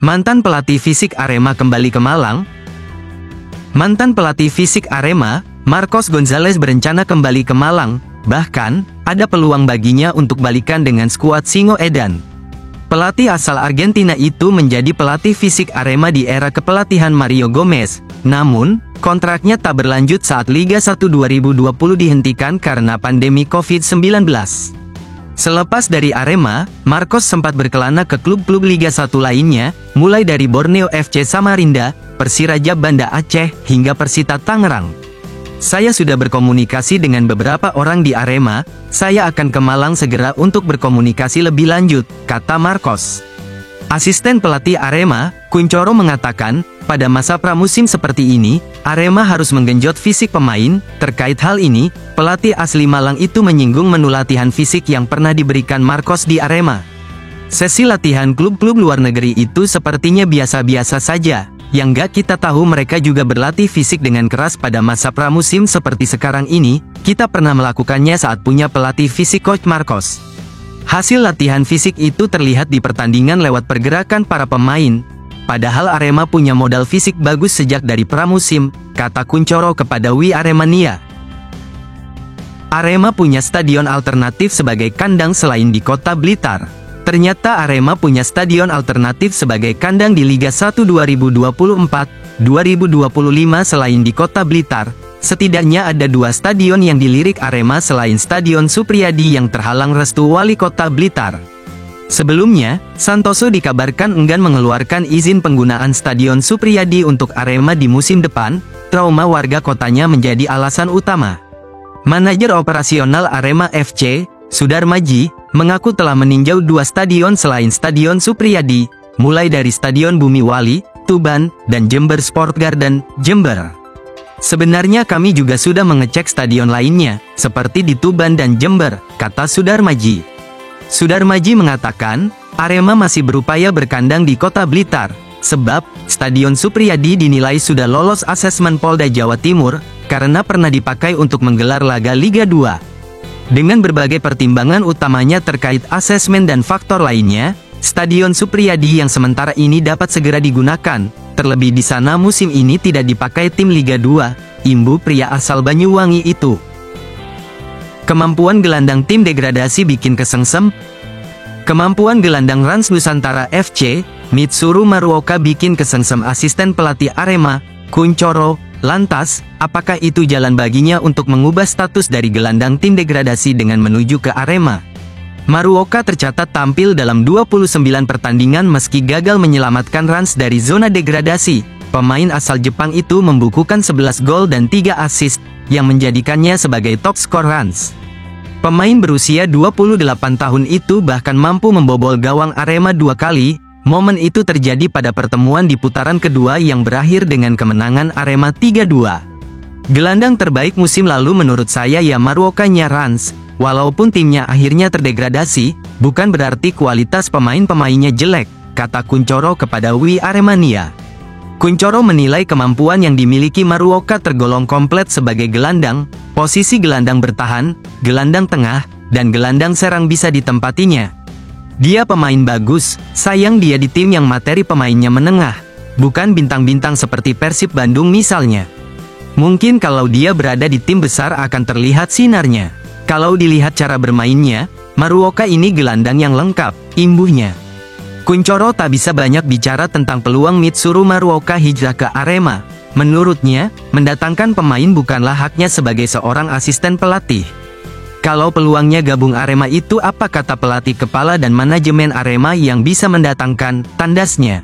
Mantan pelatih fisik Arema kembali ke Malang. Mantan pelatih fisik Arema, Marcos Gonzalez berencana kembali ke Malang, bahkan, ada peluang baginya untuk balikan dengan skuad Singo Edan. Pelatih asal Argentina itu menjadi pelatih fisik Arema di era kepelatihan Mario Gomez, namun, kontraknya tak berlanjut saat Liga 1 2020 dihentikan karena pandemi COVID-19. Selepas dari Arema, Marcos sempat berkelana ke klub-klub Liga 1 lainnya, mulai dari Borneo FC Samarinda, Persiraja Banda Aceh, hingga Persita Tangerang. Saya sudah berkomunikasi dengan beberapa orang di Arema, saya akan ke Malang segera untuk berkomunikasi lebih lanjut, kata Marcos. Asisten pelatih Arema, Kuncoro mengatakan, pada masa pramusim seperti ini, Arema harus menggenjot fisik pemain. Terkait hal ini, pelatih asli Malang itu menyinggung menu latihan fisik yang pernah diberikan Marcos di Arema. Sesi latihan klub-klub luar negeri itu sepertinya biasa-biasa saja. Yang gak kita tahu mereka juga berlatih fisik dengan keras pada masa pramusim seperti sekarang ini. Kita pernah melakukannya saat punya pelatih fisik Coach Marcos. Hasil latihan fisik itu terlihat di pertandingan lewat pergerakan para pemain. Padahal Arema punya modal fisik bagus sejak dari pramusim, kata Kuncoro kepada We Aremania. Arema punya stadion alternatif sebagai kandang selain di Kota Blitar. Ternyata Arema punya stadion alternatif sebagai kandang di Liga 1 2024-2025 selain di Kota Blitar. Setidaknya ada 2 stadion yang dilirik Arema selain Stadion Supriyadi yang terhalang restu Wali Kota Blitar. Sebelumnya, Santoso dikabarkan enggan mengeluarkan izin penggunaan Stadion Supriyadi untuk Arema di musim depan. Trauma warga kotanya menjadi alasan utama. Manajer operasional Arema FC, Sudar Maji, mengaku telah meninjau 2 stadion selain Stadion Supriyadi, mulai dari Stadion Bumi Wali, Tuban, dan Jember Sport Garden, Jember. Sebenarnya kami juga sudah mengecek stadion lainnya, seperti di Tuban dan Jember, kata Sudar Maji. Sudar Maji mengatakan, Arema masih berupaya berkandang di Kota Blitar, sebab, Stadion Supriyadi dinilai sudah lolos asesmen Polda Jawa Timur, karena pernah dipakai untuk menggelar laga Liga 2. Dengan berbagai pertimbangan utamanya terkait asesmen dan faktor lainnya, Stadion Supriyadi yang sementara ini dapat segera digunakan. Terlebih di sana musim ini tidak dipakai tim Liga 2, imbu pria asal Banyuwangi itu. Kemampuan gelandang tim degradasi bikin kesengsem. Kemampuan gelandang Rans Nusantara FC, Mitsuru Maruoka bikin kesengsem asisten pelatih Arema, Kuncoro. Lantas, apakah itu jalan baginya untuk mengubah status dari gelandang tim degradasi dengan menuju ke Arema? Maruoka tercatat tampil dalam 29 pertandingan meski gagal menyelamatkan Rans dari zona degradasi. Pemain asal Jepang itu membukukan 11 gol dan 3 assist, yang menjadikannya sebagai top skor Rans. Pemain berusia 28 tahun itu bahkan mampu membobol gawang Arema 2 kali. Momen itu terjadi pada pertemuan di putaran kedua yang berakhir dengan kemenangan Arema 3-2. Gelandang terbaik musim lalu menurut saya ya Maruoka-nya Rans. Walaupun timnya akhirnya terdegradasi, bukan berarti kualitas pemain-pemainnya jelek, kata Kuncoro kepada We Aremania. Kuncoro menilai kemampuan yang dimiliki Maruoka tergolong komplit sebagai gelandang, posisi gelandang bertahan, gelandang tengah, dan gelandang serang bisa ditempatinya. Dia pemain bagus, sayang dia di tim yang materi pemainnya menengah, bukan bintang-bintang seperti Persib Bandung misalnya. Mungkin kalau dia berada di tim besar akan terlihat sinarnya. Kalau dilihat cara bermainnya, Maruoka ini gelandang yang lengkap, imbuhnya. Kuncoro tak bisa banyak bicara tentang peluang Mitsuru Maruoka hijrah ke Arema. Menurutnya, mendatangkan pemain bukanlah haknya sebagai seorang asisten pelatih. Kalau peluangnya gabung Arema itu apa kata pelatih kepala dan manajemen Arema yang bisa mendatangkan, tandasnya.